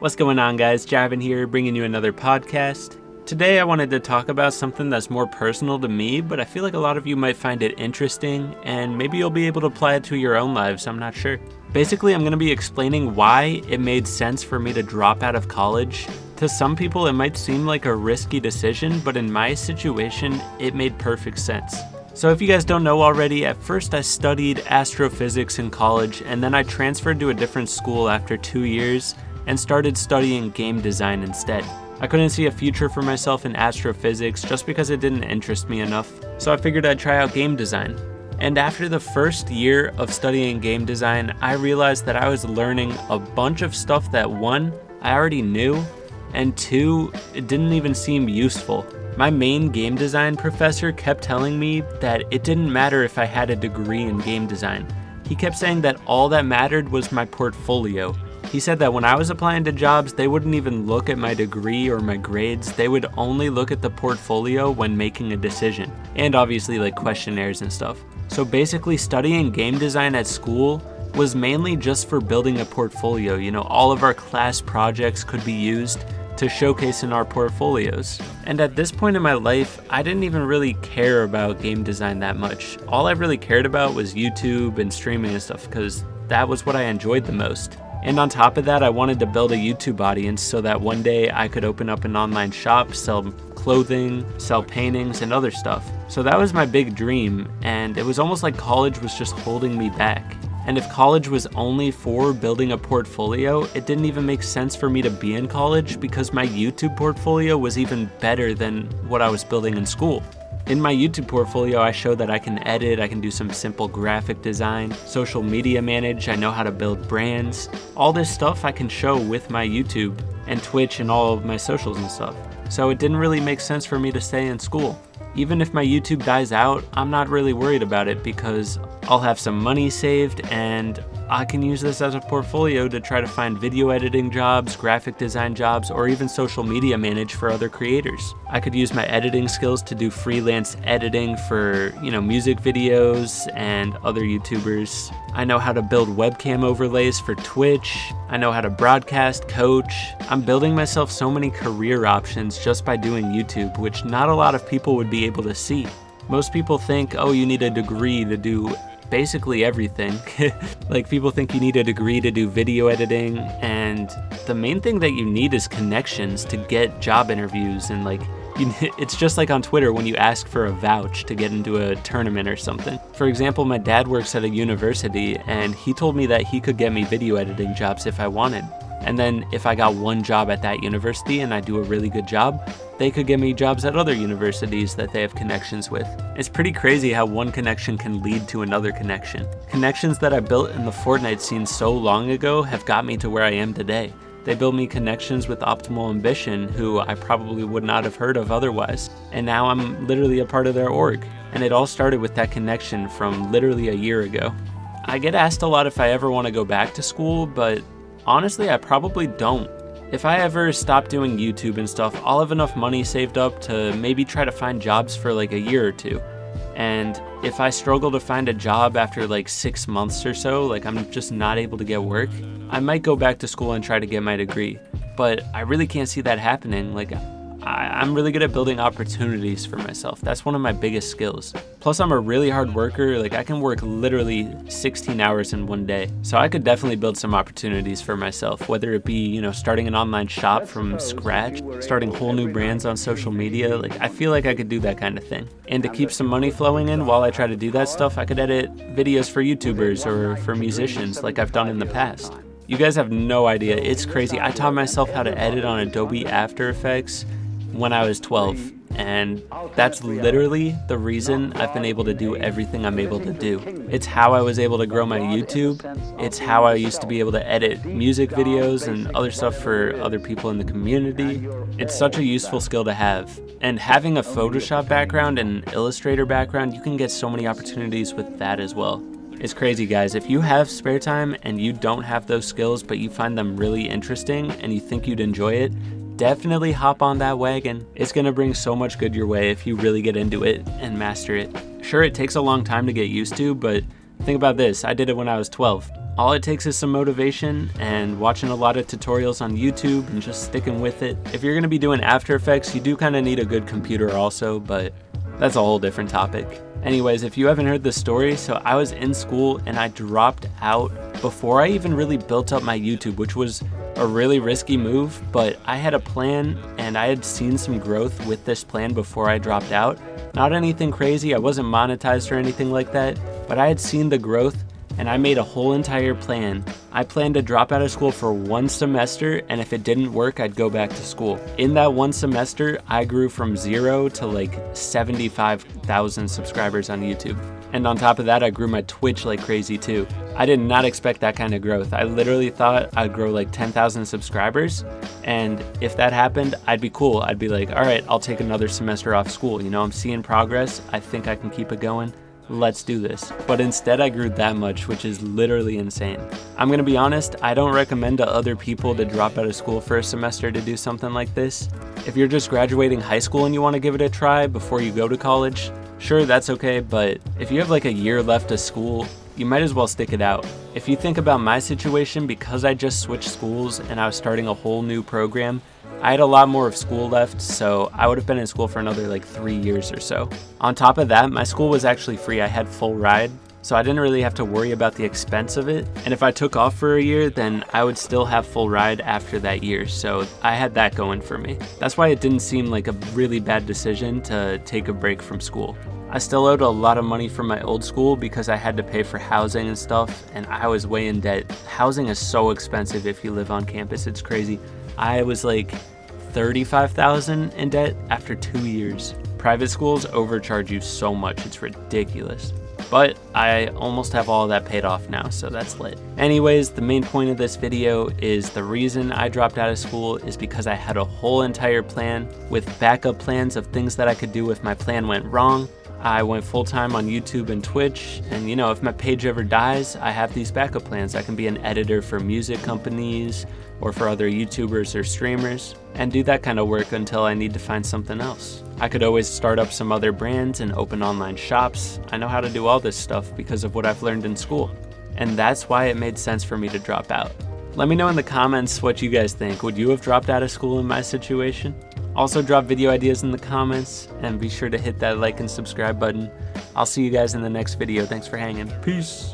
What's going on, guys? Javin here, bringing you another podcast. Today I wanted to talk about something that's more personal to me, but I feel like a lot of you might find it interesting, and maybe you'll be able to apply it to your own lives, I'm not sure. Basically, I'm going to be explaining why it made sense for me to drop out of college. To some people, it might seem like a risky decision, but in my situation, it made perfect sense. So if you guys don't know already, at first I studied astrophysics in college, and then I transferred to a different school after 2 years and started studying game design instead. I couldn't see a future for myself in astrophysics just because it didn't interest me enough, so I figured I'd try out game design. And after the first year of studying game design, I realized that I was learning a bunch of stuff that 1, I already knew, and 2, it didn't even seem useful. My main game design professor kept telling me that it didn't matter if I had a degree in game design. He kept saying that all that mattered was my portfolio. He said that when I was applying to jobs, they wouldn't even look at my degree or my grades. They would only look at the portfolio when making a decision, and obviously like questionnaires and stuff. So basically, studying game design at school was mainly just for building a portfolio. You know, all of our class projects could be used to showcase in our portfolios. And at this point in my life, I didn't even really care about game design that much. All I really cared about was YouTube and streaming and stuff, because that was what I enjoyed the most. And on top of that, I wanted to build a YouTube audience so that one day I could open up an online shop, sell clothing, sell paintings, and other stuff. So that was my big dream, and it was almost like college was just holding me back. And if college was only for building a portfolio, it didn't even make sense for me to be in college because my YouTube portfolio was even better than what I was building in school. In my YouTube portfolio, I show that I can edit, I can do some simple graphic design, social media manage, I know how to build brands. All this stuff I can show with my YouTube and Twitch and all of my socials and stuff. So it didn't really make sense for me to stay in school. Even if my YouTube dies out, I'm not really worried about it because I'll have some money saved and I can use this as a portfolio to try to find video editing jobs, graphic design jobs, or even social media manage for other creators. I could use my editing skills to do freelance editing for, music videos and other YouTubers. I know how to build webcam overlays for Twitch. I know how to broadcast, coach. I'm building myself so many career options just by doing YouTube, which not a lot of people would be able to see. Most people think, you need a degree to do basically everything. Like, people think you need a degree to do video editing, and the main thing that you need is connections to get job interviews, and it's just like on Twitter when you ask for a vouch to get into a tournament or something. For example, my dad works at a university, and he told me that he could get me video editing jobs if I wanted. And then if I got one job at that university and I do a really good job, they could get me jobs at other universities that they have connections with. It's pretty crazy how one connection can lead to another connection. Connections that I built in the Fortnite scene so long ago have got me to where I am today. They built me connections with Optimal Ambition, who I probably would not have heard of otherwise. And now I'm literally a part of their org. And it all started with that connection from literally a year ago. I get asked a lot if I ever want to go back to school, but honestly, I probably don't. If I ever stop doing YouTube and stuff, I'll have enough money saved up to maybe try to find jobs for like a year or two. And if I struggle to find a job after like 6 months or so, like I'm just not able to get work, I might go back to school and try to get my degree. But I really can't see that happening. I'm really good at building opportunities for myself. That's one of my biggest skills. Plus, I'm a really hard worker. I can work literally 16 hours in one day. So I could definitely build some opportunities for myself, whether it be, starting an online shop from scratch, starting whole new brands on social media. I feel like I could do that kind of thing. And to keep some money flowing in while I try to do that stuff, I could edit videos for YouTubers or for musicians like I've done in the past. You guys have no idea. It's crazy. I taught myself how to edit on Adobe After Effects when I was 12, and that's literally the reason I've been able to do everything I'm able to do. It's how I was able to grow my YouTube. It's how I used to be able to edit music videos and other stuff for other people in the community. It's such a useful skill to have. And having a Photoshop background and an Illustrator background, you can get so many opportunities with that as well. It's crazy, guys. If you have spare time and you don't have those skills, but you find them really interesting and you think you'd enjoy it, definitely hop on that wagon. It's gonna bring so much good your way if you really get into it and master it. Sure, it takes a long time to get used to, but think about this. I did it when I was 12. All it takes is some motivation and watching a lot of tutorials on YouTube and just sticking with it. If you're gonna be doing After Effects, you do kind of need a good computer also, but that's a whole different topic. Anyways, if you haven't heard the story, so I was in school and I dropped out before I even really built up my YouTube, which was a really risky move, but I had a plan and I had seen some growth with this plan before I dropped out. Not anything crazy, I wasn't monetized or anything like that, but I had seen the growth and I made a whole entire plan. I planned to drop out of school for 1 semester, and if it didn't work, I'd go back to school. In that 1 semester, I grew from 0 to like 75,000 subscribers on YouTube. And on top of that, I grew my Twitch like crazy too. I did not expect that kind of growth. I literally thought I'd grow like 10,000 subscribers, and if that happened, I'd be cool. I'd be like, all right, I'll take another semester off school. You know, I'm seeing progress. I think I can keep it going. Let's do this. But instead I grew that much, which is literally insane. I'm gonna be honest, I don't recommend to other people to drop out of school for a semester to do something like this. If you're just graduating high school and you wanna give it a try before you go to college, sure, that's okay, but if you have like a year left of school, you might as well stick it out. If you think about my situation, because I just switched schools and I was starting a whole new program, I had a lot more of school left, so I would have been in school for another like 3 years or so. On top of that, my school was actually free. I had full ride, so I didn't really have to worry about the expense of it. And if I took off for a year, then I would still have full ride after that year, so I had that going for me. That's why it didn't seem like a really bad decision to take a break from school. I still owed a lot of money from my old school because I had to pay for housing and stuff, and I was way in debt. Housing is so expensive if you live on campus, it's crazy. I was like $35,000 in debt after 2 years. Private schools overcharge you so much, it's ridiculous. But I almost have all of that paid off now, so that's lit. Anyways, the main point of this video is the reason I dropped out of school is because I had a whole entire plan with backup plans of things that I could do if my plan went wrong. I went full-time on YouTube and Twitch, and you know, if my page ever dies, I have these backup plans. I can be an editor for music companies or for other YouTubers or streamers and do that kind of work until I need to find something else. I could always start up some other brands and open online shops. I know how to do all this stuff because of what I've learned in school, and that's why it made sense for me to drop out. Let me know in the comments what you guys think. Would you have dropped out of school in my situation? Also drop video ideas in the comments and be sure to hit that like and subscribe button. I'll see you guys in the next video. Thanks for hanging. Peace.